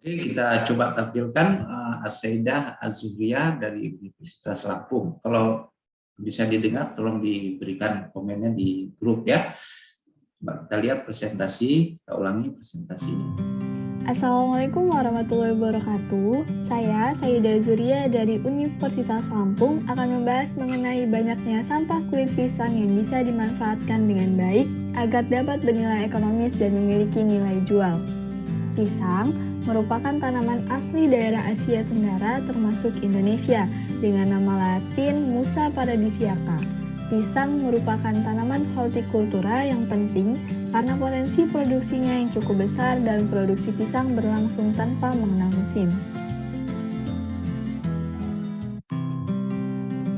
Oke, kita coba tampilkan As-Saidah Az-Zuhriyah dari Universitas Lampung. Kalau bisa didengar, tolong diberikan komennya di grup ya. Coba kita lihat presentasi, kita ulangi presentasinya. Assalamualaikum warahmatullahi wabarakatuh. Saya Saidah Zuria dari Universitas Lampung akan membahas mengenai banyaknya sampah kulit pisang yang bisa dimanfaatkan dengan baik agar dapat bernilai ekonomis dan memiliki nilai jual. Pisang merupakan tanaman asli daerah Asia Tenggara termasuk Indonesia dengan nama latin Musa paradisiaca. Pisang merupakan tanaman hortikultura yang penting karena potensi produksinya yang cukup besar dan produksi pisang berlangsung tanpa mengenal musim.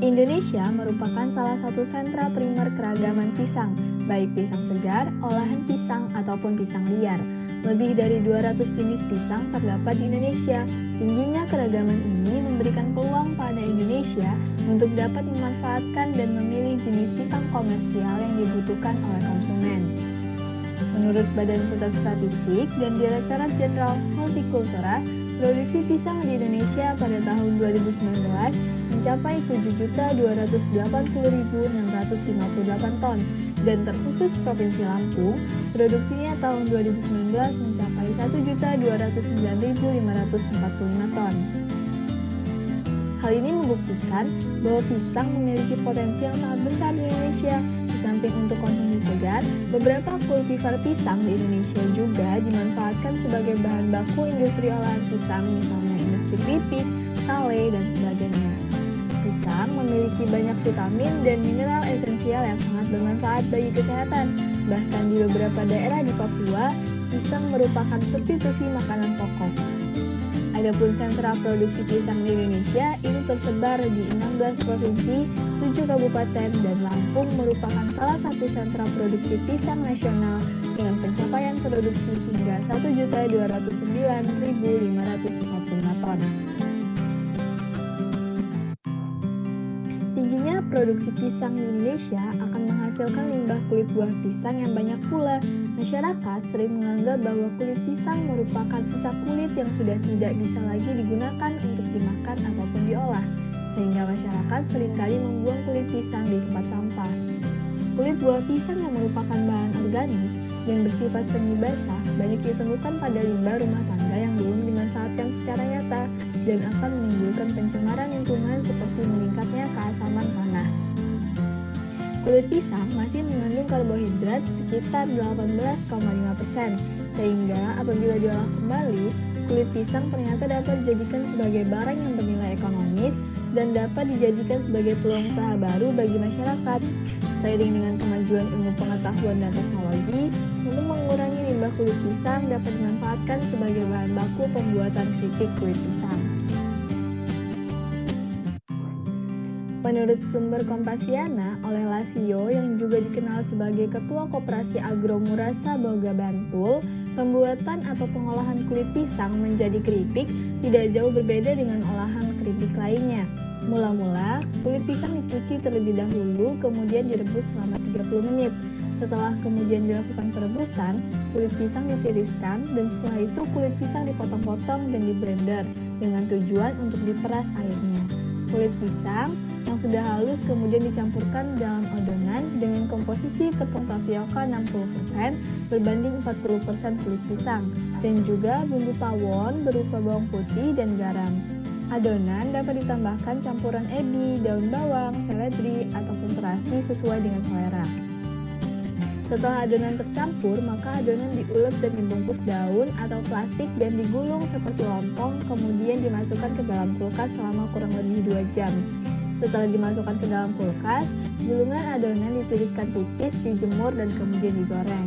Indonesia merupakan salah satu sentra primer keragaman pisang, baik pisang segar, olahan pisang, ataupun pisang liar. Lebih dari 200 jenis pisang terdapat di Indonesia. Tingginya keragaman ini memberikan peluang pada Indonesia untuk dapat memanfaatkan dan memilih jenis pisang komersial yang dibutuhkan oleh konsumen. Menurut Badan Pusat Statistik dan Direktorat Jenderal Hortikultura, produksi pisang di Indonesia pada tahun 2019 mencapai 7.280.658 ton dan terkhusus Provinsi Lampung, produksinya tahun 2019 mencapai 1.209.545 ton. Hal ini membuktikan bahwa pisang memiliki potensi yang sangat besar di Indonesia. Di samping untuk konsumsi segar, beberapa kultivar pisang di Indonesia juga dimanfaatkan sebagai bahan baku industri olahan pisang, misalnya industri keripik, sale, dan sebagainya. Pisang memiliki banyak vitamin dan mineral esensial yang sangat bermanfaat bagi kesehatan. Bahkan di beberapa daerah di Papua, pisang merupakan substitusi makanan pokok. Adapun sentra produksi pisang di Indonesia ini tersebar di 16 provinsi, 7 kabupaten, dan Lampung merupakan salah satu sentra produksi pisang nasional dengan pencapaian produksi hingga 1.209.545 ton. Tingginya produksi pisang di Indonesia akan menghasilkan limbah kulit buah pisang yang banyak pula. Masyarakat sering menganggap bahwa kulit pisang merupakan sisa kulit yang sudah tidak bisa lagi digunakan untuk dimakan ataupun diolah, sehingga masyarakat seringkali membuang kulit pisang di tempat sampah. Kulit buah pisang yang merupakan bahan organik yang bersifat semi basah banyak ditemukan pada limbah rumah tangga yang belum dimanfaatkan secara nyata dan akan menimbulkan pencemaran lingkungan seperti meningkatnya keasaman tanah. Kulit pisang masih mengandung karbohidrat sekitar 18,5%, sehingga apabila diolah kembali, kulit pisang ternyata dapat dijadikan sebagai barang yang bernilai ekonomis dan dapat dijadikan sebagai peluang usaha baru bagi masyarakat. Seiring dengan kemajuan ilmu pengetahuan dan teknologi, untuk mengurangi limbah kulit pisang dapat dimanfaatkan sebagai bahan baku pembuatan keripik kulit pisang. Menurut sumber Kompasiana oleh Lasio yang juga dikenal sebagai Ketua Koperasi Agro Murasa Boga Bantul, pembuatan atau pengolahan kulit pisang menjadi keripik tidak jauh berbeda dengan olahan keripik lainnya. Mula-mula, kulit pisang dicuci terlebih dahulu, kemudian direbus selama 30 menit. Setelah kemudian dilakukan perebusan, kulit pisang ditiriskan dan setelah itu kulit pisang dipotong-potong dan diblender dengan tujuan untuk diperas airnya. Kulit pisang yang sudah halus kemudian dicampurkan dalam adonan dengan komposisi tepung tapioka 60% berbanding 40% kulit pisang dan juga bumbu tawon berupa bawang putih dan garam. Adonan dapat ditambahkan campuran ebi, daun bawang, seledri, ataupun terasi sesuai dengan selera. Setelah adonan tercampur, maka adonan diulek dan dibungkus daun atau plastik dan digulung seperti lontong, kemudian dimasukkan ke dalam kulkas selama kurang lebih 2 jam. Setelah dimasukkan ke dalam kulkas, gulungan adonan ditiriskan tipis, dijemur, dan kemudian digoreng.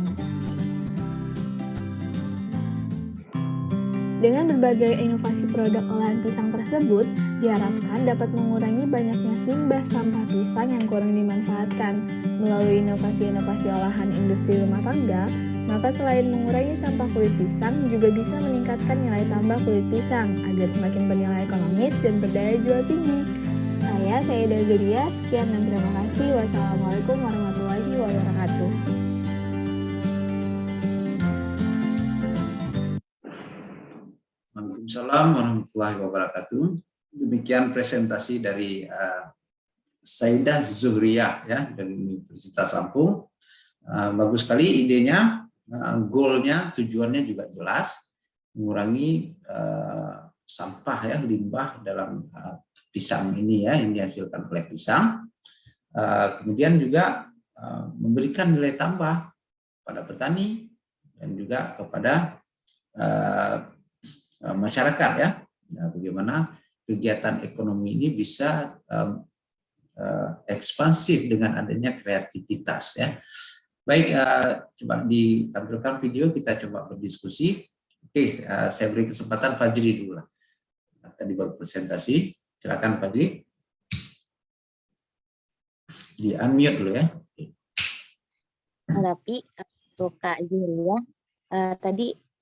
Dengan berbagai inovasi produk olahan pisang tersebut, diharapkan dapat mengurangi banyaknya limbah sampah pisang yang kurang dimanfaatkan. Melalui inovasi-inovasi olahan industri rumah tangga, maka selain mengurangi sampah kulit pisang, juga bisa meningkatkan nilai tambah kulit pisang agar semakin bernilai ekonomis dan berdaya jual tinggi. Saya Saidah Zuria, sekian dan terima kasih. Wassalamualaikum warahmatullahi wabarakatuh. Assalamualaikum warahmatullahi wabarakatuh. Demikian presentasi dari Saidah Zuhriyah ya dari Universitas Lampung. Bagus sekali idenya, goalnya, tujuannya juga jelas, mengurangi sampah ya, limbah dalam pisang ini ya, yang dihasilkan oleh pisang. Kemudian juga memberikan nilai tambah pada petani dan juga kepada masyarakat ya. Bagaimana kegiatan ekonomi ini bisa ekspansif dengan adanya kreativitas ya. Baik, coba ditampilkan video, kita coba berdiskusi. Oke, saya beri kesempatan Fajri dulu lah. Tadi baru presentasi, silakan Fajri. Di unmute dulu ya. Tapi untuk Kak Julia, tadi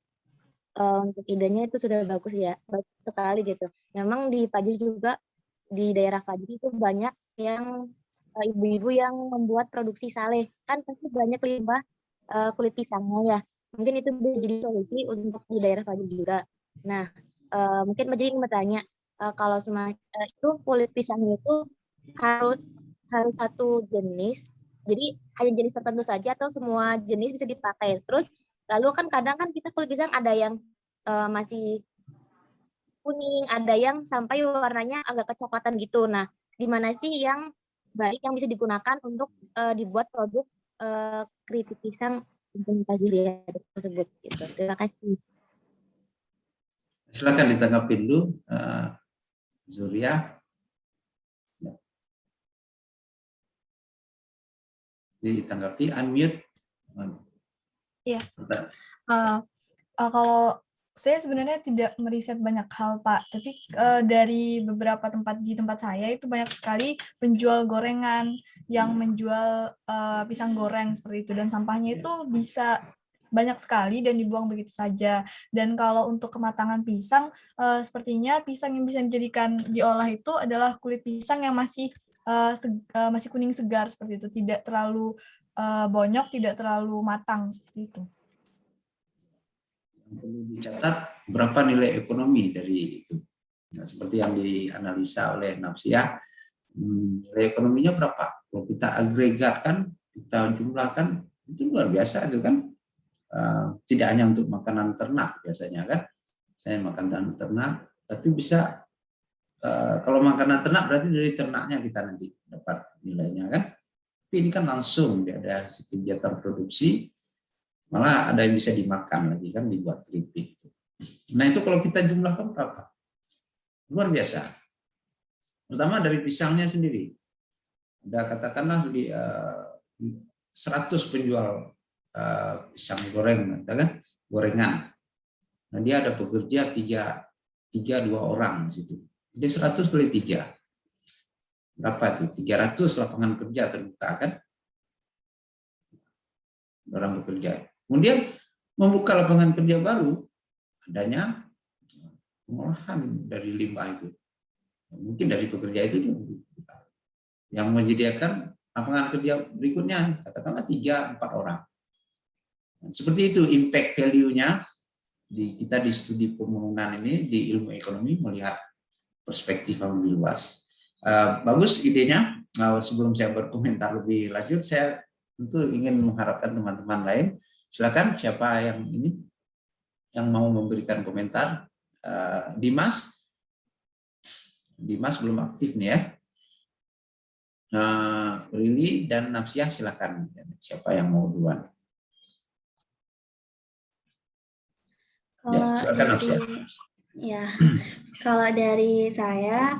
untuk idenya itu sudah bagus ya, bagus sekali gitu. Memang di Fajri juga, di daerah Fajri itu banyak yang ibu-ibu yang membuat produksi sale. Kan pasti banyak limbah kulit pisangnya ya. Mungkin itu bisa jadi solusi untuk di daerah Fajri juga. Nah, mungkin Fajri ingin bertanya, kalau itu kulit pisangnya itu harus satu jenis, jadi hanya jenis tertentu saja atau semua jenis bisa dipakai. Terus lalu kan kadang kan kita kulit pisang ada yang masih kuning, ada yang sampai warnanya agak kecoklatan gitu. Nah, di mana sih yang baik yang bisa digunakan untuk dibuat produk keripik pisang implementasi tersebut gitu. Terima kasih. Silakan ditanggapi dulu, Zuria. Ditanggapi, unmute. Iya. Kalau saya sebenarnya tidak meriset banyak hal, Pak. Tapi dari beberapa tempat di tempat saya itu banyak sekali penjual gorengan yang menjual pisang goreng seperti itu. Dan sampahnya itu bisa banyak sekali dan dibuang begitu saja. Dan kalau untuk kematangan pisang, sepertinya pisang yang bisa dijadikan diolah itu adalah kulit pisang yang masih masih kuning segar seperti itu. Tidak terlalu bonyok, tidak terlalu matang seperti itu. Perlu dicatat berapa nilai ekonomi dari itu. Nah, seperti yang dianalisa oleh Nafsiah, nilai ekonominya berapa? Kalau kita agregatkan, kita jumlahkan, itu luar biasa itu kan. Tidak hanya untuk makanan ternak biasanya kan. Saya makan ternak, tapi bisa kalau makanan ternak berarti dari ternaknya kita nanti dapat nilainya kan. Tapi ini kan langsung ada kegiatan produksi, malah ada yang bisa dimakan lagi kan, dibuat keripik. Nah itu kalau kita jumlahkan berapa? Luar biasa. Pertama dari pisangnya sendiri. Ada katakanlah 100 penjual pisang goreng, kan? Gorengan. Nah dia ada pekerja 2 orang di situ. Jadi 100 kali 3. Berapa itu? 300 lapangan kerja terbuka kan? Orang bekerja. Kemudian membuka lapangan kerja baru, adanya pengolahan dari limbah itu. Mungkin dari pekerja itu yang menyediakan lapangan kerja berikutnya, katakanlah 3-4 orang. Seperti itu impact value-nya kita di studi pembangunan ini di ilmu ekonomi melihat perspektif yang lebih luas. Bagus idenya. Sebelum saya berkomentar lebih lanjut, saya tentu ingin mengharapkan teman-teman lain. Silakan siapa yang mau memberikan komentar. Dimas belum aktif nih ya. Rili dan Nafsiah silakan. Siapa yang mau duluan? Kalau silakan Nafsiah. Ya, kalau dari saya,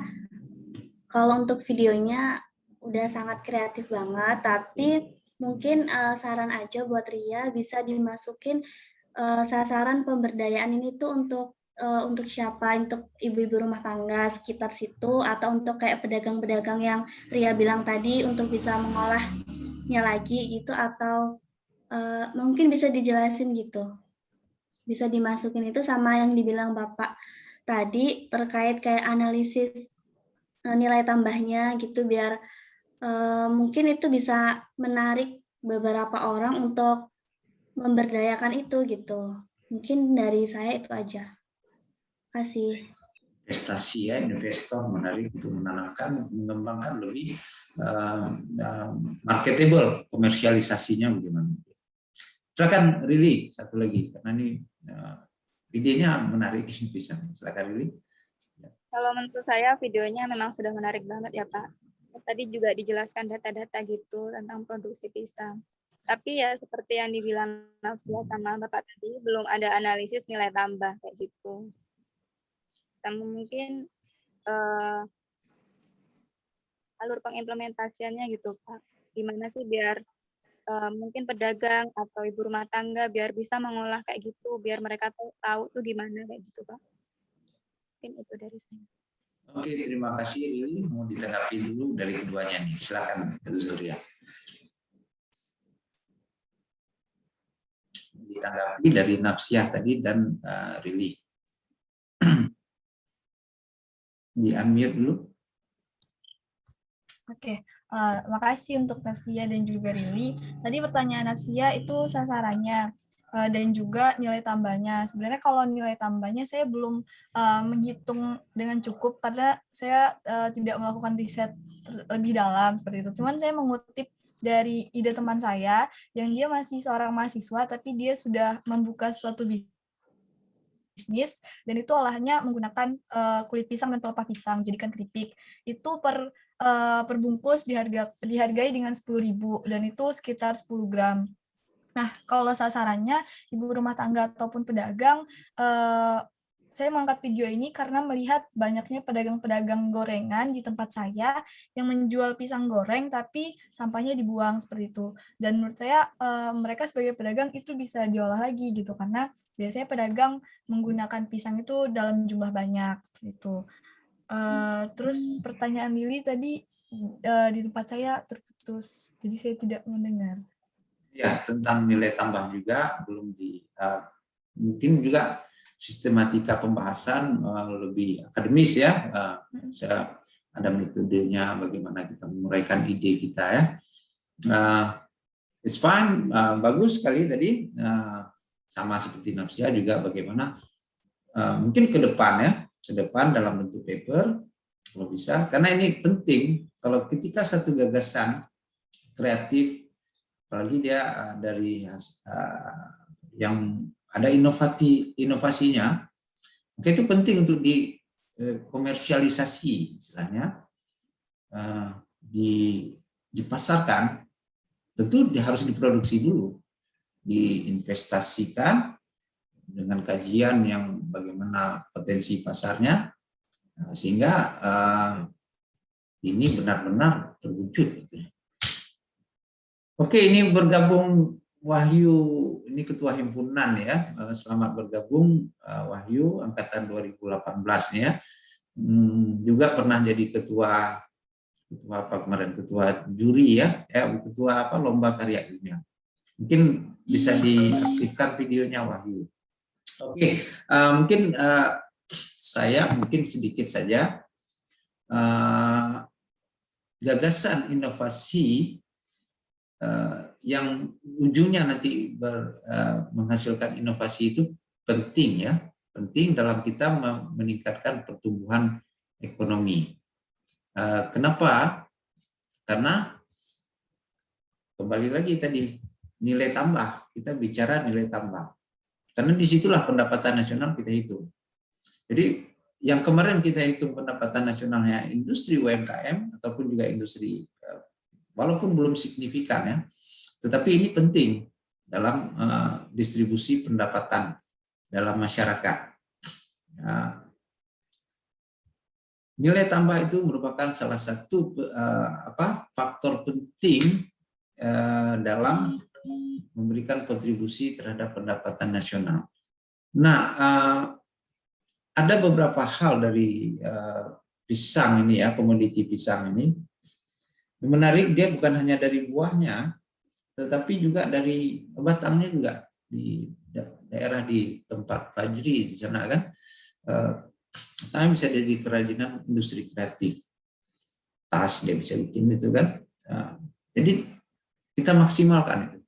kalau untuk videonya udah sangat kreatif banget, tapi mungkin saran aja buat Ria bisa dimasukin sasaran pemberdayaan ini tuh untuk siapa, untuk ibu-ibu rumah tangga sekitar situ, atau untuk kayak pedagang-pedagang yang Ria bilang tadi untuk bisa mengolahnya lagi gitu, atau mungkin bisa dijelasin gitu, bisa dimasukin itu sama yang dibilang Bapak tadi terkait kayak analisis nilai tambahnya gitu, biar mungkin itu bisa menarik beberapa orang untuk memberdayakan itu gitu. Mungkin dari saya itu aja. Kasih. Investasi ya, investor menarik untuk menanamkan, mengembangkan lebih marketable, komersialisasinya bagaimana. Silakan Rili, satu lagi karena ini idenya menarik pisang. Silakan Rili. Kalau menurut saya videonya memang sudah menarik banget ya Pak. Tadi juga dijelaskan data-data gitu tentang produksi pisang. Tapi ya seperti yang dibilang Nafsia sama Bapak tadi, belum ada analisis nilai tambah kayak gitu. Sama mungkin alur pengimplementasiannya gitu Pak. Gimana sih biar mungkin pedagang atau ibu rumah tangga biar bisa mengolah kayak gitu, biar mereka tahu tuh gimana kayak gitu Pak. Mungkin itu dari saya. Oke, terima kasih Rili. Mau ditanggapi dulu dari keduanya nih. Silakan Zuria. Ditanggapi dari Nafsiah tadi dan Rili. Di unmute dulu. Oke, makasih untuk Nafsia dan juga Rili. Tadi pertanyaan Nafsia itu sasarannya dan juga nilai tambahnya. Sebenarnya kalau nilai tambahnya saya belum menghitung dengan cukup karena saya tidak melakukan riset lebih dalam seperti itu. Cuman saya mengutip dari ide teman saya yang dia masih seorang mahasiswa tapi dia sudah membuka suatu bisnis dan itu olahannya menggunakan kulit pisang dan pelepah pisang jadikan keripik. Itu perbungkus dihargai dengan 10.000 dan itu sekitar 10 gram. Nah, kalau sasarannya ibu rumah tangga ataupun pedagang, saya mengangkat video ini karena melihat banyaknya pedagang-pedagang gorengan di tempat saya yang menjual pisang goreng tapi sampahnya dibuang seperti itu. Dan menurut saya mereka sebagai pedagang itu bisa diolah lagi gitu karena biasanya pedagang menggunakan pisang itu dalam jumlah banyak seperti itu. Terus pertanyaan Lili tadi di tempat saya terputus, jadi saya tidak mendengar. Ya, tentang nilai tambah juga belum mungkin juga sistematika pembahasan lebih akademis ya. Ada metodenya bagaimana kita menguraikan ide kita ya. It's fine, bagus sekali tadi. Sama seperti Nafsia juga bagaimana mungkin ke depan dalam bentuk paper kalau bisa, karena ini penting kalau ketika satu gagasan kreatif apalagi dia dari yang ada inovasinya, maka itu penting untuk dikomersialisasi istilahnya, dipasarkan, tentu harus diproduksi dulu, diinvestasikan dengan kajian yang bagaimana potensi pasarnya, sehingga ini benar-benar terwujud. Oke, ini bergabung Wahyu, ini ketua himpunan ya. Selamat bergabung Wahyu, angkatan 2018 nih ya. Juga pernah jadi ketua apa kemarin, ketua juri ya, ketua apa lomba karya ilmiah. Mungkin bisa diaktifkan videonya Wahyu. Oke, mungkin saya sedikit saja gagasan inovasi yang ujungnya nanti menghasilkan inovasi itu penting ya, penting dalam kita meningkatkan pertumbuhan ekonomi. Kenapa? Karena kembali lagi tadi nilai tambah, kita bicara nilai tambah. Karena disitulah pendapatan nasional kita hitung. Jadi yang kemarin kita hitung pendapatan nasionalnya industri UMKM ataupun juga industri walaupun belum signifikan ya, tetapi ini penting dalam distribusi pendapatan dalam masyarakat. Nilai tambah itu merupakan salah satu faktor penting dalam memberikan kontribusi terhadap pendapatan nasional. Nah, ada beberapa hal dari pisang ini ya, komoditi pisang ini. Menarik, dia bukan hanya dari buahnya, tetapi juga dari batangnya juga. Di daerah di tempat Fajri di sana kan, katanya bisa jadi kerajinan industri kreatif. Tas dia bisa bikin itu kan. Jadi kita maksimalkan itu.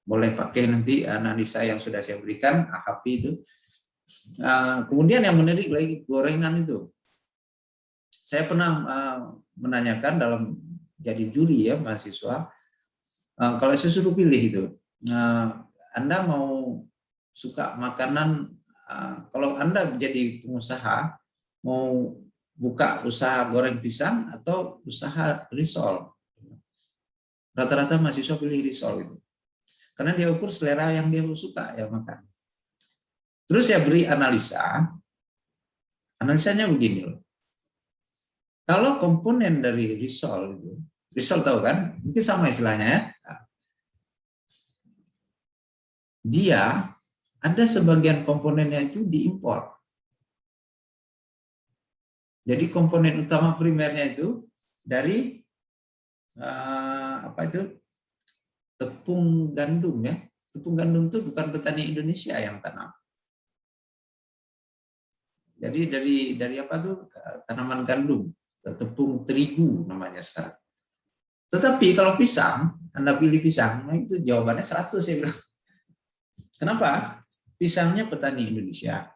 Boleh pakai nanti analisa yang sudah saya berikan, AHP itu, Kemudian yang menarik lagi gorengan itu. Saya pernah menanyakan dalam jadi juri ya mahasiswa, kalau saya suruh pilih itu, Anda mau suka makanan, kalau Anda jadi pengusaha, mau buka usaha goreng pisang atau usaha risol. Rata-rata mahasiswa pilih risol itu. Karena dia ukur selera yang dia suka ya makan. Terus saya beri analisanya begini loh. Kalau komponen dari risol itu, risol tahu kan? Mungkin sama istilahnya ya. Dia ada sebagian komponennya itu diimpor. Jadi komponen utama primernya itu dari tepung gandum ya. Tepung gandum itu bukan petani Indonesia yang tanam. Jadi dari tanaman gandum, tepung terigu namanya sekarang. Tetapi kalau pisang, Anda pilih pisang, nah itu jawabannya 100 saya bilang. Kenapa? Pisangnya petani Indonesia.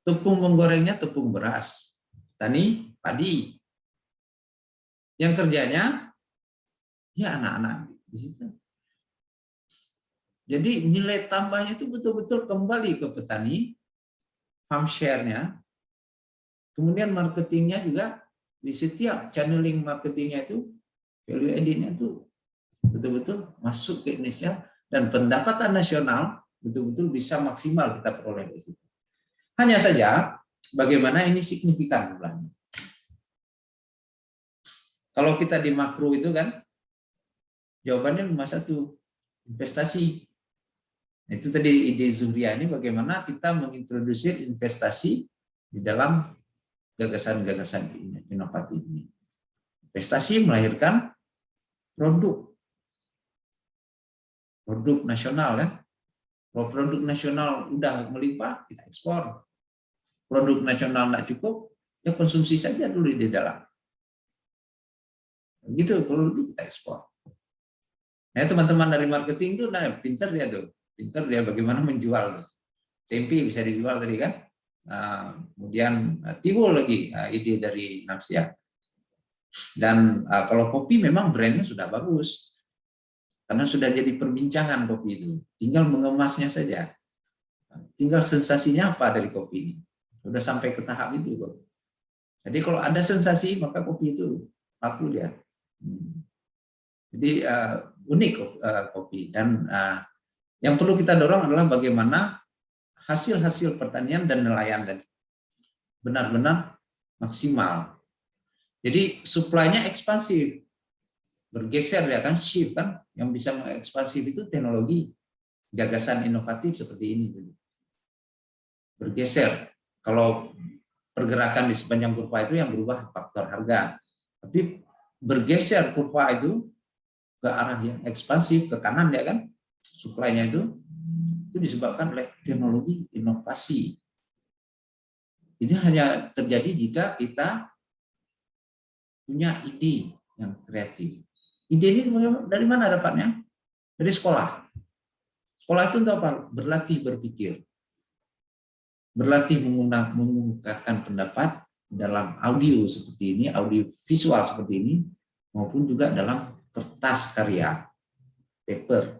Tepung menggorengnya tepung beras, petani padi. Yang kerjanya ya anak-anak di situ. Jadi nilai tambahnya itu betul-betul kembali ke petani, farm share-nya, kemudian marketingnya juga di setiap channeling marketingnya itu value added-nya itu betul-betul masuk ke Indonesia dan pendapatan nasional betul-betul bisa maksimal kita peroleh di situ. Hanya saja bagaimana ini signifikan jumlahnya. Kalau kita di makro itu kan jawabannya cuma satu, investasi. Itu tadi ide Zuhria ini bagaimana kita mengintrodusir investasi di dalam gagasan-gagasan inovatif ini. Investasi melahirkan produk nasional kan. Kalau produk nasional udah melimpah, kita ekspor. Produk nasional nggak cukup, ya konsumsi saja dulu di dalam. Gitu, kalau lebih kita ekspor. Nah teman-teman dari marketing itu, pinter dia tuh. Pinter dia bagaimana menjual. Tempe bisa dijual tadi kan. Kemudian timbul lagi ide dari Nafsia. Dan kalau kopi memang brandnya sudah bagus. Karena sudah jadi perbincangan kopi itu. Tinggal mengemasnya saja. Tinggal sensasinya apa dari kopi ini. Sudah sampai ke tahap itu. Jadi kalau ada sensasi, maka kopi itu laku dia. Jadi unik kopi. Dan yang perlu kita dorong adalah bagaimana hasil-hasil pertanian dan nelayan tadi benar-benar maksimal. Jadi suplainya ekspansif. Bergeser ya kan, shift kan, yang bisa mengekspansif itu teknologi, gagasan inovatif seperti ini. Bergeser. Kalau pergerakan di sepanjang kurva itu yang berubah faktor harga. Tapi bergeser kurva itu ke arah yang ekspansif, ke kanan ya kan, suplainya itu disebabkan oleh teknologi inovasi. Ini hanya terjadi jika kita punya ide yang kreatif. Ide ini dari mana dapatnya? Dari sekolah. Sekolah itu untuk apa? Berlatih berpikir. Berlatih mengungkapkan pendapat dalam audio seperti ini, audio visual seperti ini, maupun juga dalam kertas karya, paper,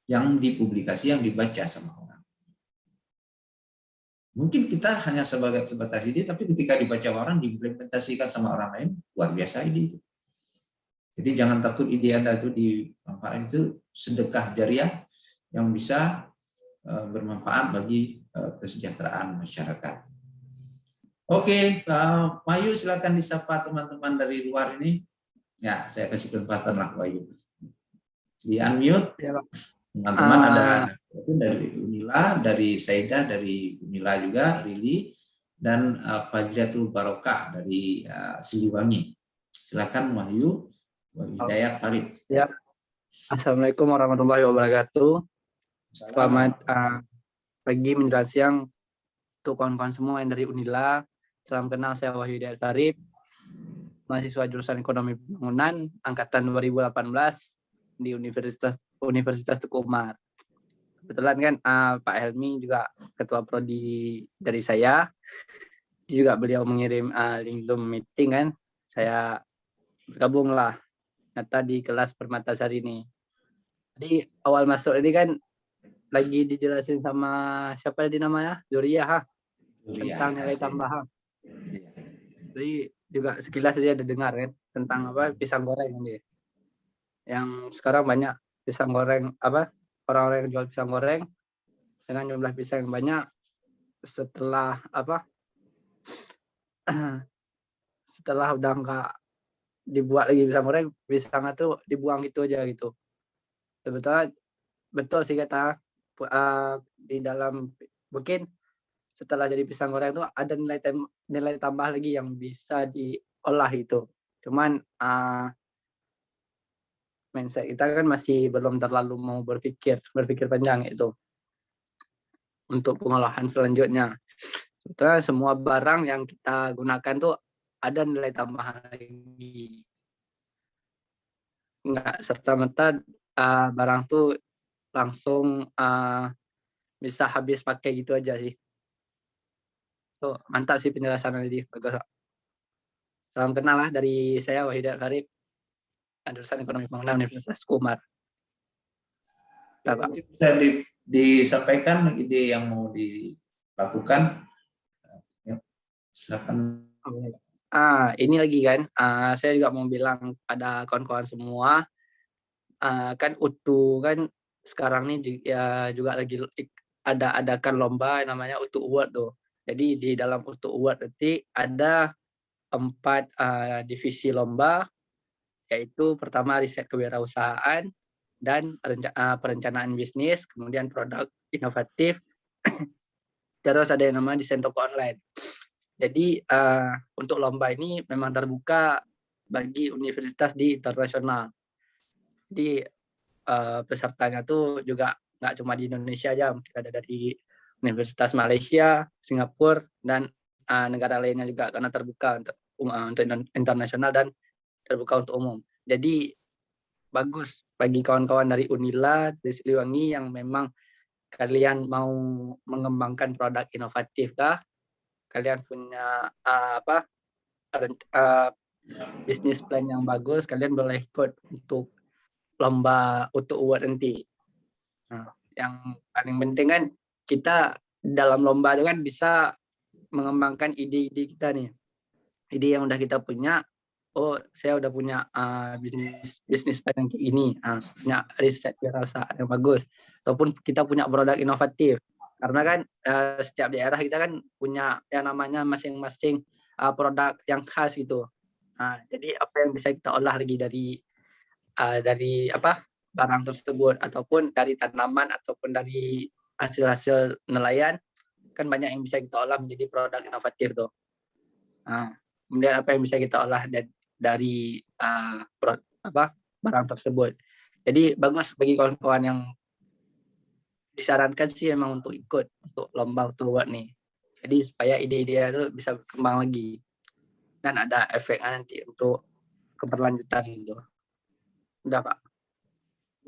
yang dipublikasi, yang dibaca sama orang. Mungkin kita hanya sebatas ide, tapi ketika dibaca orang, diimplementasikan sama orang lain, luar biasa ide itu. Jadi jangan takut ide Anda itu dimanfaatkan, itu sedekah jariah yang bisa bermanfaat bagi kesejahteraan masyarakat. Oke, Pak Wahyu silakan disapa teman-teman dari luar ini. Ya, saya kasih kesempatan lah Wahyu. Di unmute. Ya, teman-teman ada itu dari Unila, dari Saidah, dari Unila juga, Rili, dan Fajriatul Barokah dari Siliwangi. Silakan Wahyu. Hidayat Farid. Ya. Assalamualaikum warahmatullahi wabarakatuh. Selamat pagi menjelang siang untuk kawan-kawan semua yang dari Unila. Salam kenal, saya Wahyu Hidayat Farid, mahasiswa jurusan Ekonomi Pembangunan angkatan 2018 di Universitas Teguh Umar. kebetulan kan Pak Helmi juga ketua prodi dari saya, juga beliau mengirim link Zoom meeting kan, saya bergabung lah ternyata di kelas Permatasari ini. Jadi awal masuk ini kan lagi dijelasin sama siapa tadi namanya, Zuria tentang nilai tambah. Jadi juga sekilas aja ada dengar kan tentang apa pisang goreng ini. Yang sekarang banyak pisang goreng apa orang-orang yang jual pisang goreng dengan jumlah pisang yang banyak setelah apa setelah udah nggak dibuat lagi pisang goreng, pisangnya tuh dibuang gitu aja gitu. Sebetulnya betul sih kata di dalam mungkin setelah jadi pisang goreng itu ada nilai tambah lagi yang bisa diolah itu. Cuman mindset kita kan masih belum terlalu mau berpikir panjang itu untuk pengolahan selanjutnya. Sebetulnya semua barang yang kita gunakan tuh ada nilai tambahan lagi. Nggak serta-merta barang tuh langsung bisa habis pakai gitu aja sih. Tuh, mantap sih penjelasan tadi, bagus. Salam kenal lah dari saya Wahid Farib, jurusan Ekonomi Pembangunan Universitas Kumar. Bapak. Bisa disampaikan ide yang mau dilakukan. Ya, silakan. Ini lagi kan, saya juga mau bilang pada kawan-kawan semua, kan UTU kan sekarang ini juga lagi adakan lomba yang namanya UTU Award tuh. Jadi di dalam UTU Award nanti ada 4 divisi lomba, yaitu pertama riset kewirausahaan dan perencanaan bisnis, kemudian produk inovatif, terus ada yang namanya desain toko online. Jadi untuk lomba ini memang terbuka bagi universitas di internasional. Jadi pesertanya tuh juga nggak cuma di Indonesia aja, mungkin ada dari Universitas Malaysia, Singapura, dan negara lainnya juga karena terbuka untuk internasional dan terbuka untuk umum. Jadi bagus bagi kawan-kawan dari Unila, dari Siliwangi yang memang kalian mau mengembangkan produk inovatif kah? Kalian punya bisnis plan yang bagus, kalian boleh ikut untuk lomba untuk award nanti. Nah, yang paling penting kan kita dalam lomba itu kan bisa mengembangkan ide-ide kita nih, ide yang udah kita punya. Oh, saya udah punya bisnis plan yang kayak gini, punya riset kewirausahaan yang bagus, ataupun kita punya produk inovatif. Karena kan setiap daerah kita kan punya yang namanya masing-masing produk yang khas gitu. Jadi apa yang bisa kita olah lagi dari barang tersebut, ataupun dari tanaman, ataupun dari hasil-hasil nelayan, kan banyak yang bisa kita olah menjadi produk inovatif tuh. Kemudian apa yang bisa kita olah dari barang tersebut. Jadi bagus bagi kawan-kawan yang disarankan sih emang untuk ikut untuk lomba award nih. Jadi supaya ide-ide itu bisa berkembang lagi dan ada efeknya nanti untuk keberlanjutan itu. Udah Pak.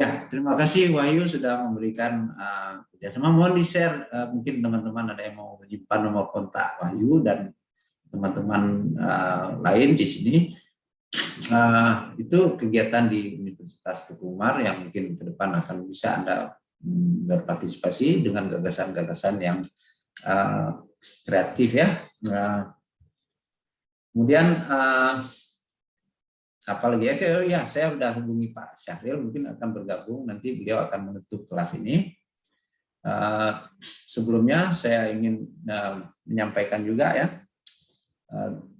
Ya, terima kasih Wahyu sudah memberikan kerjasama. Mohon di-share mungkin teman-teman ada yang mau menyimpan nomor kontak Wahyu dan teman-teman lain di sini. Itu kegiatan di Universitas Teguh Umar yang mungkin ke depan akan bisa Anda berpartisipasi dengan gagasan-gagasan yang kreatif ya. Kemudian apalagi ya saya sudah hubungi Pak Syahril, mungkin akan bergabung, nanti beliau akan menutup kelas ini. Sebelumnya saya ingin menyampaikan juga ya,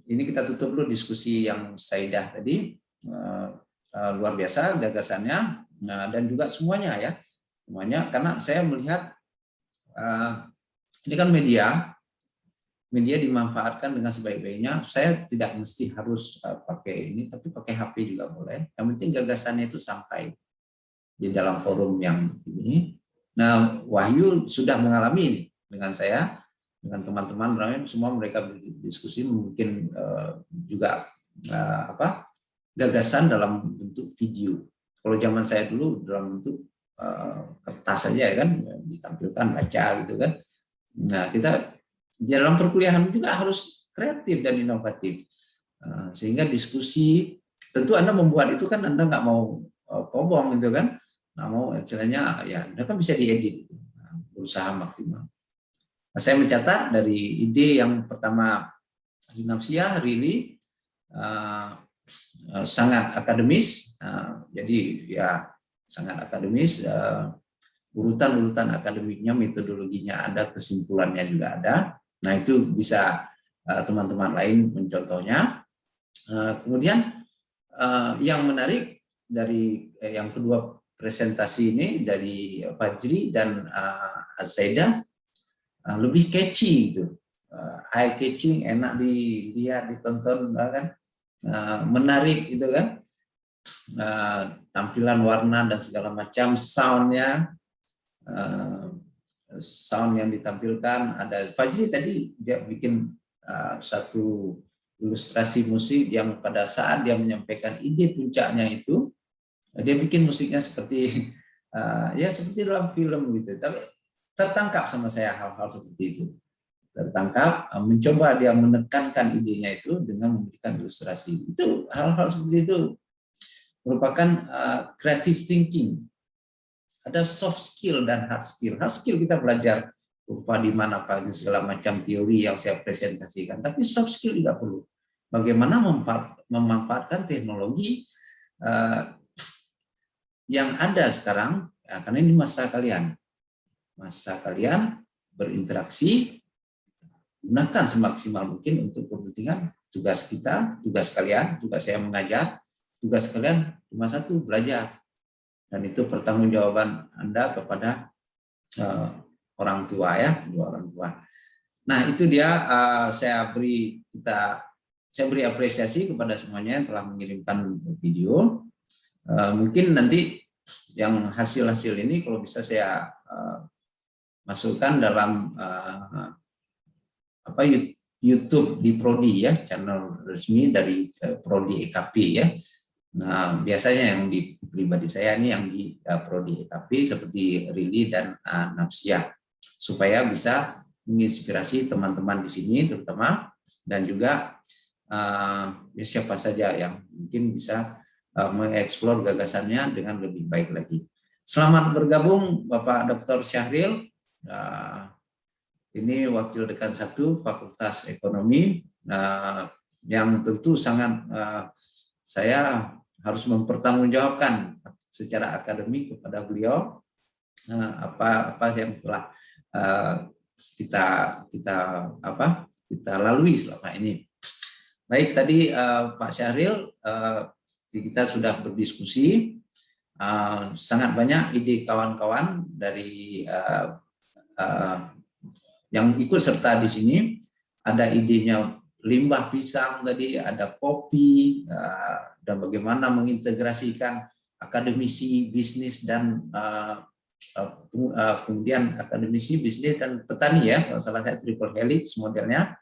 ini kita tutup dulu diskusi yang Saidah tadi, luar biasa gagasannya, dan juga semuanya ya, semuanya, karena saya melihat ini kan media dimanfaatkan dengan sebaik-baiknya. Saya tidak mesti harus pakai ini, tapi pakai HP juga boleh. Yang penting gagasannya itu sampai di dalam forum yang ini. Nah, Wahyu sudah mengalami ini dengan saya, dengan teman-teman, semua mereka berdiskusi, mungkin juga gagasan dalam bentuk video. Kalau zaman saya dulu dalam bentuk kertas saja kan, ditampilkan, baca gitu kan. Nah, kita dalam perkuliahan juga harus kreatif dan inovatif. Sehingga diskusi, tentu Anda membuat itu kan Anda nggak mau kobong gitu kan, nggak mau istilahnya ya Anda kan bisa diedit, berusaha maksimal. Nah, saya mencatat dari ide yang pertama Nafsiyah really sangat akademis, jadi ya sangat akademis, urutan-urutan akademiknya, metodologinya ada, kesimpulannya juga ada. Nah itu bisa teman-teman lain mencontohnya. Kemudian yang menarik dari yang kedua presentasi ini dari Fajri dan Az-Zaidah, lebih catchy gitu, eye catching, enak dilihat, ditonton kan, menarik gitu kan, tampilan warna dan segala macam, soundnya, sound yang ditampilkan ada. Fajri tadi dia bikin satu ilustrasi musik yang pada saat dia menyampaikan ide puncaknya itu, dia bikin musiknya seperti ya seperti dalam film gitu. Tapi tertangkap sama saya hal-hal seperti itu. Tertangkap, mencoba dia menekankan idenya itu dengan memberikan ilustrasi. Itu hal-hal seperti itu merupakan creative thinking. Ada soft skill dan hard skill. Hard skill kita belajar rupa di mana apa segala macam teori yang saya presentasikan. Tapi soft skill juga perlu. Bagaimana memanfaatkan teknologi yang ada sekarang, ya, karena ini masa kalian. Masa kalian berinteraksi, gunakan semaksimal mungkin untuk kepentingan tugas kita, tugas kalian, tugas saya mengajar, tugas kalian cuma satu, belajar. Dan itu pertanggungjawaban Anda kepada orang tua ya, dua orang tua. Nah itu dia saya beri apresiasi kepada semuanya yang telah mengirimkan video. Mungkin nanti yang hasil-hasil ini kalau bisa saya masukkan dalam YouTube di Prodi ya, channel resmi dari Prodi EKP ya. Nah, biasanya yang di pribadi saya ini yang di Prodi EKP seperti Rili dan Nafsiyah, supaya bisa menginspirasi teman-teman di sini terutama, dan juga siapa saja yang mungkin bisa mengeksplor gagasannya dengan lebih baik lagi. Selamat bergabung Bapak Dr. Syahril, ini Wakil Dekan 1 Fakultas Ekonomi, yang tentu sangat saya harus mempertanggungjawabkan secara akademik kepada beliau apa yang telah kita lalui selama ini. Baik, tadi Pak Syahril, kita sudah berdiskusi, sangat banyak ide kawan-kawan dari yang ikut serta di sini. Ada idenya limbah pisang tadi, ada kopi, dan bagaimana mengintegrasikan akademisi bisnis dan kemudian akademisi bisnis dan petani ya, salah satu triple helix modelnya.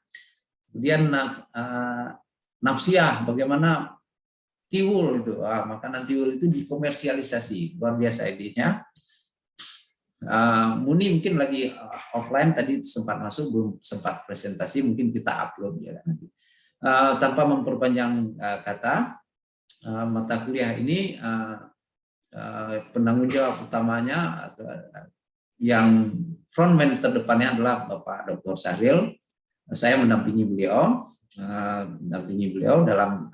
Kemudian Nafsiyah, bagaimana tiwul itu, makanan tiwul itu dikomersialisasi, luar biasa idenya. Muni mungkin lagi offline, tadi sempat masuk, belum sempat presentasi, mungkin kita upload ya nanti. Tanpa memperpanjang kata, mata kuliah ini penanggung jawab utamanya yang frontman terdepannya adalah Bapak Dr. Syahril. Saya mendampingi beliau dalam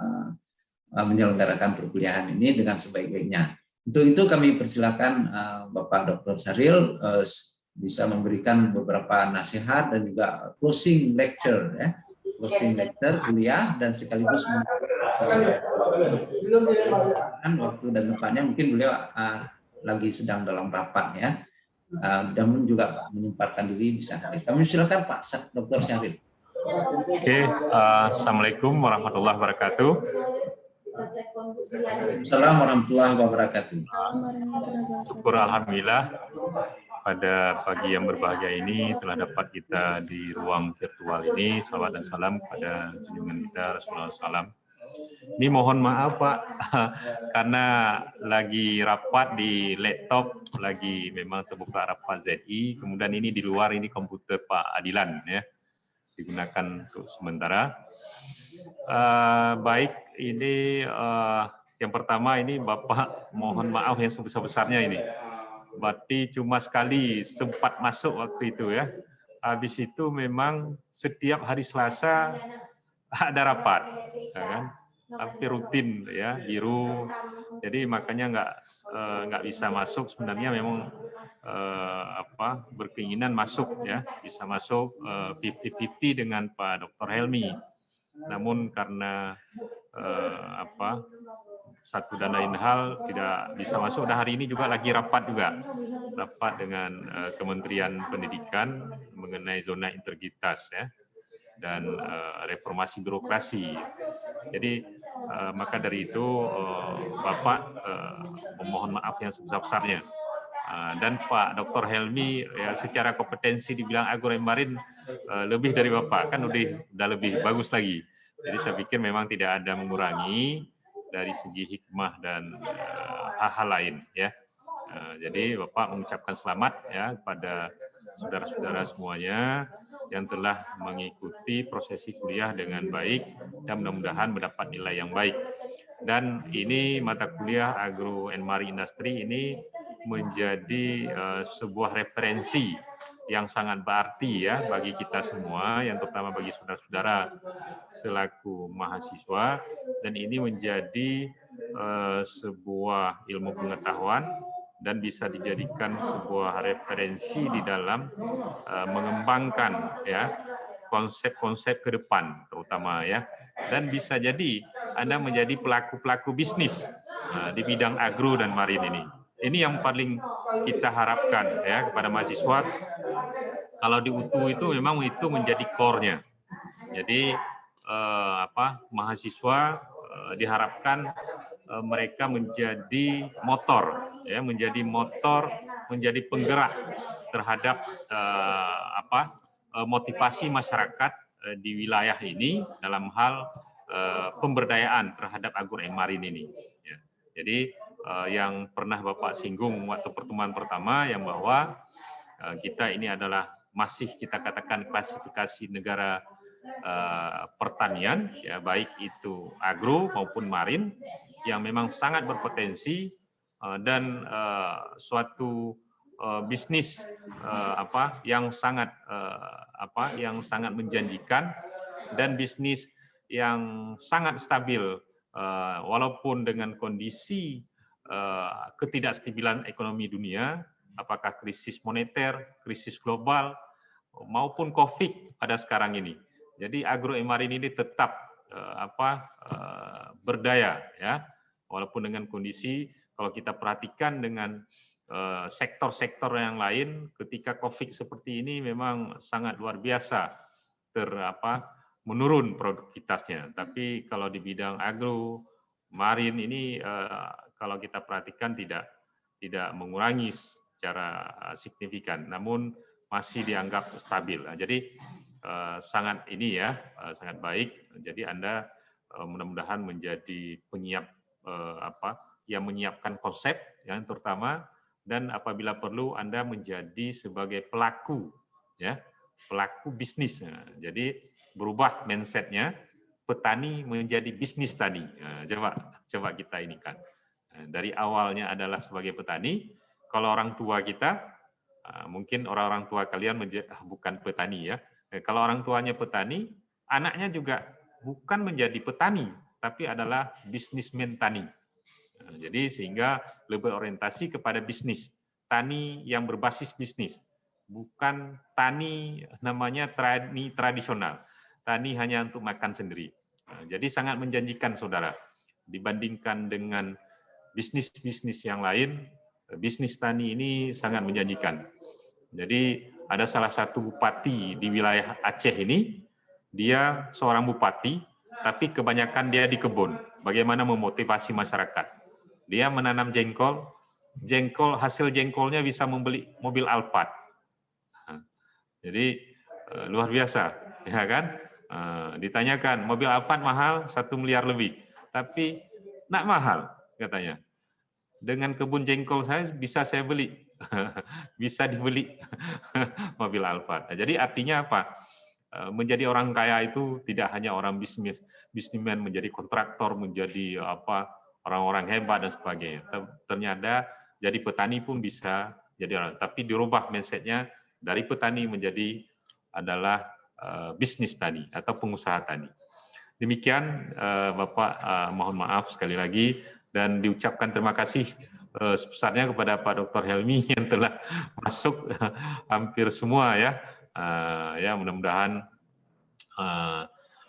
menyelenggarakan perkuliahan ini dengan sebaik-baiknya. Untuk itu kami persilakan Bapak Dr. Syahril bisa memberikan beberapa nasihat dan juga closing lecture ya, kuliah, dan sekaligus waktu dan tempatnya. Mungkin beliau lagi sedang dalam rapat ya, dan juga menyempatkan diri bisa hadir. Kami silakan Pak Dr. Syahril. Oke, Assalamualaikum warahmatullahi wabarakatuh. Assalamualaikum warahmatullahi wabarakatuh. Syukur alhamdulillah pada pagi yang berbahagia ini telah dapat kita di ruang virtual ini. Salawat dan salam kepada junjungan kita Rasulullah SAW. Ini mohon maaf Pak, karena lagi rapat di laptop, lagi memang terbuka rapat ZI, kemudian ini di luar ini komputer Pak Adilan ya, digunakan untuk sementara. Baik, ini yang pertama ini Bapak mohon maaf yang sebesar-besarnya ini. Berarti cuma sekali sempat masuk waktu itu ya. Habis itu memang setiap hari Selasa ada rapat, ya kan? Hampir rutin ya, biru. Jadi makanya nggak bisa masuk. Sebenarnya memang berkeinginan masuk ya, bisa masuk 50-50 dengan Pak Dr. Helmi. Namun karena satu dan lain hal tidak bisa masuk. Dan hari ini juga lagi rapat dengan Kementerian Pendidikan mengenai zona integritas ya, dan reformasi birokrasi. Jadi maka dari itu Bapak memohon maaf yang sebesar-besarnya. Dan Pak Dr. Helmi ya, secara kompetensi dibilang agroemarin lebih dari Bapak, kan udah lebih bagus lagi. Jadi saya pikir memang tidak ada mengurangi dari segi hikmah dan hal-hal lain ya. Jadi Bapak mengucapkan selamat ya kepada saudara-saudara semuanya yang telah mengikuti prosesi kuliah dengan baik dan mudah-mudahan mendapat nilai yang baik. Dan ini mata kuliah Agro and Marine Industry ini menjadi sebuah referensi yang sangat berarti ya bagi kita semua, yang terutama bagi saudara-saudara selaku mahasiswa, dan ini menjadi sebuah ilmu pengetahuan dan bisa dijadikan sebuah referensi di dalam mengembangkan ya konsep-konsep ke depan terutama ya, dan bisa jadi Anda menjadi pelaku-pelaku bisnis di bidang agro dan marin ini. Ini yang paling kita harapkan ya kepada mahasiswa. Kalau di UTU itu memang itu menjadi core-nya. Jadi mahasiswa diharapkan mereka menjadi motor ya, menjadi penggerak terhadap motivasi masyarakat di wilayah ini dalam hal pemberdayaan terhadap agroemarin ini ya. Jadi yang pernah Bapak singgung waktu pertemuan pertama yang bahwa kita ini adalah masih kita katakan klasifikasi negara pertanian ya, baik itu agro maupun marin, yang memang sangat berpotensi dan suatu bisnis yang sangat menjanjikan dan bisnis yang sangat stabil walaupun dengan kondisi ketidakstabilan ekonomi dunia, apakah krisis moneter, krisis global maupun COVID pada sekarang ini. Jadi agroemarin ini tetap berdaya ya, walaupun dengan kondisi kalau kita perhatikan dengan sektor-sektor yang lain ketika COVID seperti ini memang sangat luar biasa menurun produktivitasnya. Tapi kalau di bidang agro marin ini kalau kita perhatikan tidak mengurangi secara signifikan, namun masih dianggap stabil. Jadi sangat baik. Jadi Anda mudah-mudahan menjadi penyiap yang menyiapkan konsep yang terutama, dan apabila perlu Anda menjadi sebagai pelaku bisnis. Jadi berubah mindset-nya, petani menjadi bisnis tani. Coba kita ini kan. Dari awalnya adalah sebagai petani, kalau orang tua kita mungkin orang-orang tua kalian bukan petani ya. Kalau orang tuanya petani, anaknya juga bukan menjadi petani, tapi adalah bisnismen tani. Jadi sehingga lebih orientasi kepada bisnis, tani yang berbasis bisnis, bukan tani namanya tani tradisional, tani hanya untuk makan sendiri. Jadi sangat menjanjikan saudara, dibandingkan dengan bisnis-bisnis yang lain, bisnis tani ini sangat menjanjikan. Jadi ada salah satu bupati di wilayah Aceh ini, dia seorang bupati, tapi kebanyakan dia di kebun. Bagaimana memotivasi masyarakat? Dia menanam jengkol, hasil jengkolnya bisa membeli mobil Alphard. Jadi luar biasa, ya kan? Ditanyakan mobil Alphard mahal 1 miliar lebih. tapi nak mahal katanya. Dengan kebun jengkol saya bisa saya beli, bisa dibeli mobil Alphard. Jadi artinya apa? Menjadi orang kaya itu tidak hanya orang bisnismen, menjadi kontraktor, menjadi apa orang-orang hebat dan sebagainya. Ternyata jadi petani pun bisa jadi orang, tapi dirubah mindsetnya dari petani menjadi adalah bisnis tani atau pengusaha tani. Demikian Bapak, mohon maaf sekali lagi dan diucapkan terima kasih sebesarnya kepada Pak Dr. Helmi yang telah masuk hampir semua ya. Ya mudah-mudahan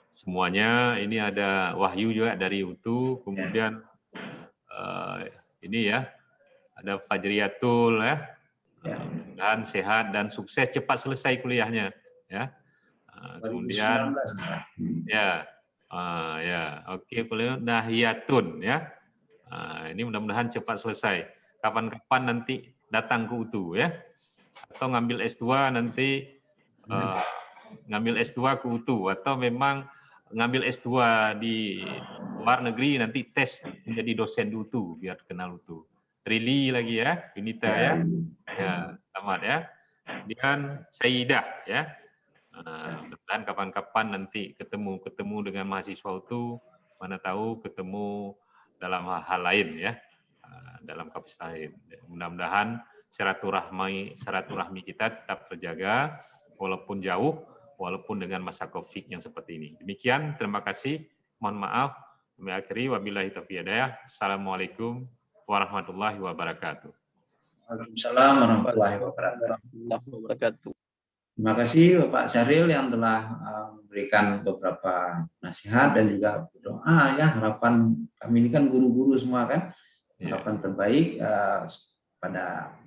semuanya. Ini ada Wahyu juga dari UTU, kemudian ini ya ada Fajriyatul ya. Mudah-mudahan sehat dan sukses, cepat selesai kuliahnya ya. Kemudian ya oke, kemudian Nahiyatun ya. Ini mudah-mudahan cepat selesai. Kapan-kapan nanti datang ke UTU ya. Atau ngambil S2 nanti ngambil S2 ke UTU, atau memang ngambil S2 di luar negeri nanti tes menjadi dosen di UTU biar kenal UTU. Rili lagi ya, Yunita ya. Ya, selamat ya. Dan Sayyidah ya. Mudah-mudahan kapan-kapan nanti ketemu dengan mahasiswa UTU, mana tahu ketemu dalam hal lain ya, dalam kapasitas lain. Mudah-mudahan silaturahmi kita tetap terjaga walaupun jauh, walaupun dengan masa Covid yang seperti ini. Demikian, terima kasih. Mohon maaf. Kami akhiri, wabillahi taufiq hidayah. Assalamualaikum warahmatullahi wabarakatuh. Waalaikumsalam warahmatullahi wabarakatuh. Terima kasih Bapak Syahril yang telah memberikan beberapa nasihat dan juga doa ya. Harapan kami ini kan guru-guru semua kan, harapan terbaik pada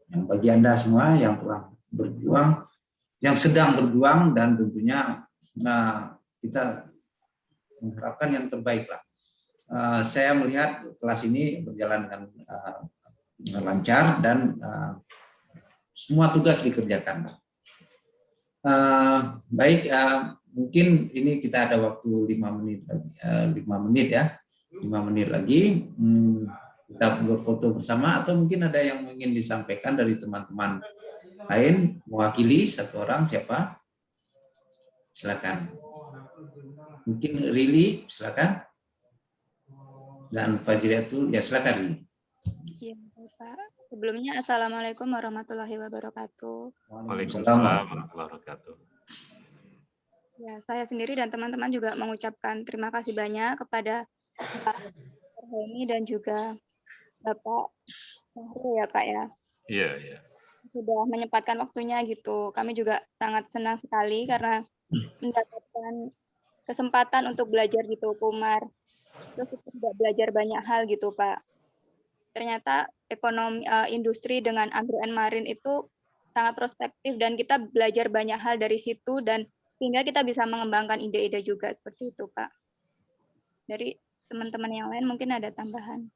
yang bagi Anda semua yang telah berjuang, yang sedang berjuang, dan tentunya kita mengharapkan yang terbaik lah. Saya melihat kelas ini berjalan dengan lancar dan semua tugas dikerjakan. Baik, mungkin ini kita ada waktu 5 menit lagi, 5 menit lagi. Kita berfoto bersama, atau mungkin ada yang ingin disampaikan dari teman-teman lain, mewakili satu orang, siapa? Silakan. Mungkin Rili, silakan. Dan Fajriyatul, ya silakan Rili. Iya, Pak. Sebelumnya Assalamualaikum warahmatullahi wabarakatuh. Waalaikumsalam warahmatullahi wabarakatuh. Ya, saya sendiri dan teman-teman juga mengucapkan terima kasih banyak kepada Pak Helmi dan juga Bapak Syahril ya Pak ya. Iya, iya. Sudah menyempatkan waktunya gitu. Kami juga sangat senang sekali karena mendapatkan kesempatan untuk belajar gitu, Kumar. Terus juga belajar banyak hal gitu, Pak. Ternyata ekonomi industri dengan agro and marine itu sangat prospektif dan kita belajar banyak hal dari situ, dan sehingga kita bisa mengembangkan ide-ide juga seperti itu, Pak. Dari teman-teman yang lain mungkin ada tambahan.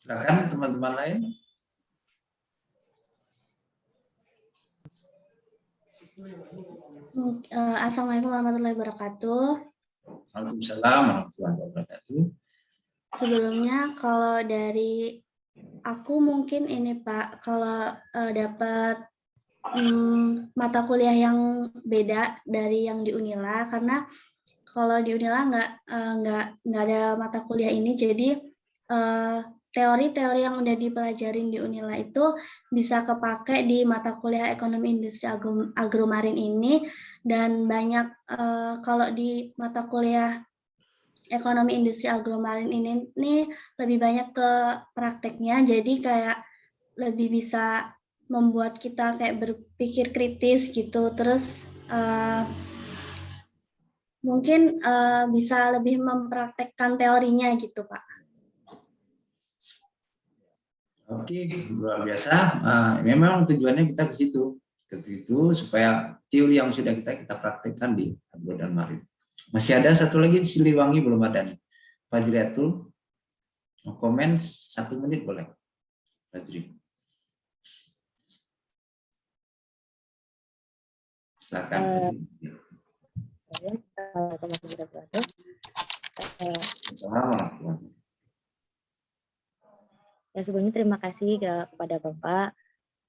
Silakan teman-teman lain. Assalamualaikum warahmatullahi wabarakatuh. Waalaikumsalam warahmatullahi wabarakatuh. Sebelumnya kalau dari aku mungkin ini Pak, kalau dapat mata kuliah yang beda dari yang di Unila, karena kalau di Unila nggak ada mata kuliah ini, jadi teori-teori yang udah dipelajarin di Unila itu bisa kepake di mata kuliah ekonomi industri agromarin ini, dan banyak kalau di mata kuliah ekonomi industri agromarin ini lebih banyak ke prakteknya, jadi kayak lebih bisa membuat kita kayak berpikir kritis gitu, terus mungkin bisa lebih mempraktekkan teorinya gitu Pak. Oke, luar biasa. Memang tujuannya kita ke situ supaya teori yang sudah kita praktekkan di agro dan marin. Masih ada satu lagi di Siliwangi belum ada nih. Fajriyatul, mau komen 1 menit boleh. Fajri. Silakan. Eh, Assalamualaikum. Ya sebelumnya terima kasih kepada Bapak,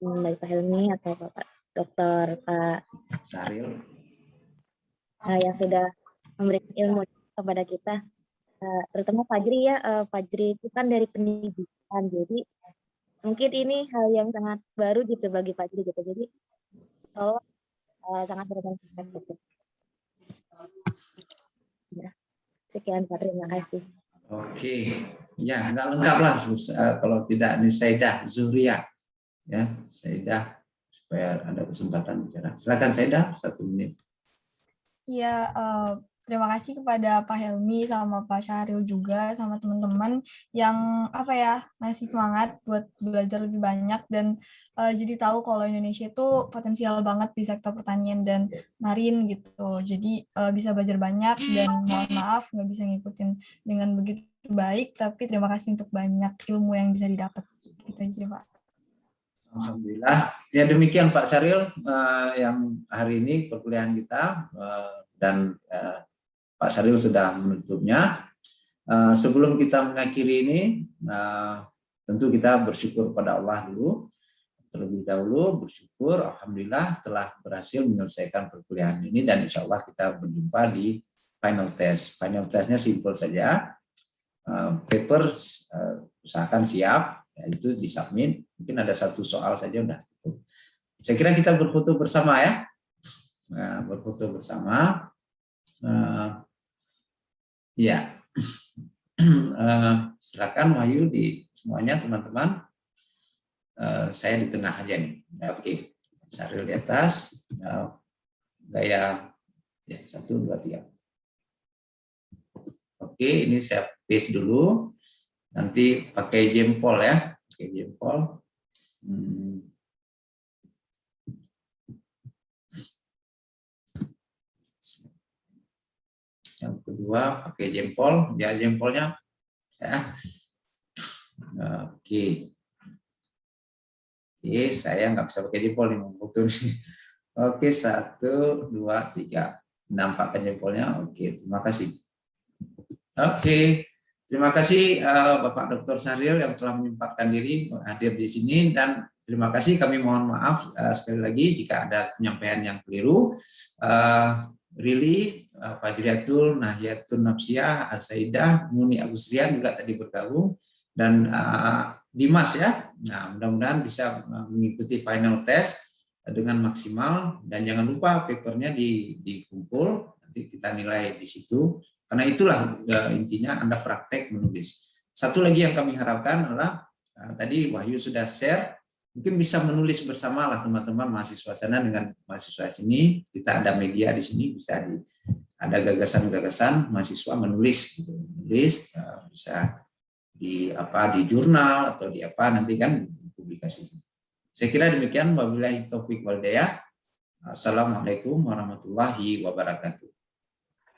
baik Pak Helmi atau Bapak Dokter Pak Saril. yang sudah memberikan ilmu kepada kita, terutama Fajri ya. Fajri itu kan dari pendidikan, jadi mungkin ini hal yang sangat baru gitu bagi Fajri gitu. Jadi tolong sangat bermanfaat gitu. Ya, sekian Pak, terima kasih. Oke, ya nggak lengkap lah kalau tidak ini Saidah Zuhria, ya Saidah supaya ada kesempatan bicara. Silakan Saidah, 1 menit. Ya, terima kasih kepada Pak Helmi sama Pak Syahril juga sama teman-teman yang masih semangat buat belajar lebih banyak dan jadi tahu kalau Indonesia itu potensial banget di sektor pertanian dan marin gitu. Jadi bisa belajar banyak dan mohon maaf nggak bisa ngikutin dengan begitu baik, tapi terima kasih untuk banyak ilmu yang bisa didapat. Gitu aja, Pak. Alhamdulillah. Ya demikian Pak Syahril yang hari ini perkuliahan kita dan Pak Syahril sudah menutupnya. Sebelum kita mengakhiri ini, tentu kita bersyukur pada Allah dulu. Terlebih dahulu bersyukur, alhamdulillah telah berhasil menyelesaikan perkuliahan ini dan insya Allah kita berjumpa di final test. Final testnya simpel saja. Paper usahakan siap, yaitu disubmit. Mungkin ada 1 soal saja udah. Saya kira kita berfoto bersama ya. Berfoto bersama. Ya. Silakan Wahyu di semuanya teman-teman. Saya di tengah aja nih. Oke. Saril di atas. Gaya ya 1 2 3. Oke, ini saya paste dulu. Nanti pakai jempol ya. Pakai jempol. Yang kedua pakai jempol. Ya jempolnya. Ya. Oke. Oke, saya nggak bisa pakai jempol nih, foto nih. Oke, 1 2 3. Nampakkan jempolnya. Oke, terima kasih. Oke, terima kasih Bapak Dr. Syahril yang telah menyempatkan diri hadir di sini dan terima kasih. Kami mohon maaf sekali lagi jika ada penyampaian yang keliru. Rili, Fajriatul, Nahiyatul Nafsiyah, Asaidah, Muni Agusrian juga tadi bergabung dan Dimas ya. Nah, mudah-mudahan bisa mengikuti final test dengan maksimal dan jangan lupa papernya dikumpul, nanti kita nilai di situ. Karena itulah intinya Anda praktek menulis. Satu lagi yang kami harapkan adalah tadi Wahyu sudah share, mungkin bisa menulis bersama lah teman-teman mahasiswa sana dengan mahasiswa sini. Kita ada media di sini, bisa ada gagasan-gagasan mahasiswa menulis, gitu. Menulis bisa di jurnal atau di nanti kan publikasi. Saya kira demikian. Wabillahi taufik wal hidayah. Assalamualaikum warahmatullahi wabarakatuh.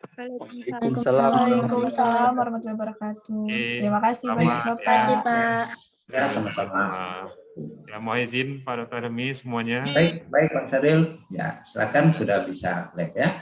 Waalaikumsalam warahmatullahi wabarakatuh. Terima kasih banyak Bapak. Terima kasih Pak. Ya, sama-sama. Ya, mohon izin Pak Dr. Helmi semuanya. Baik Pak Syahril. Ya, silakan sudah bisa live ya.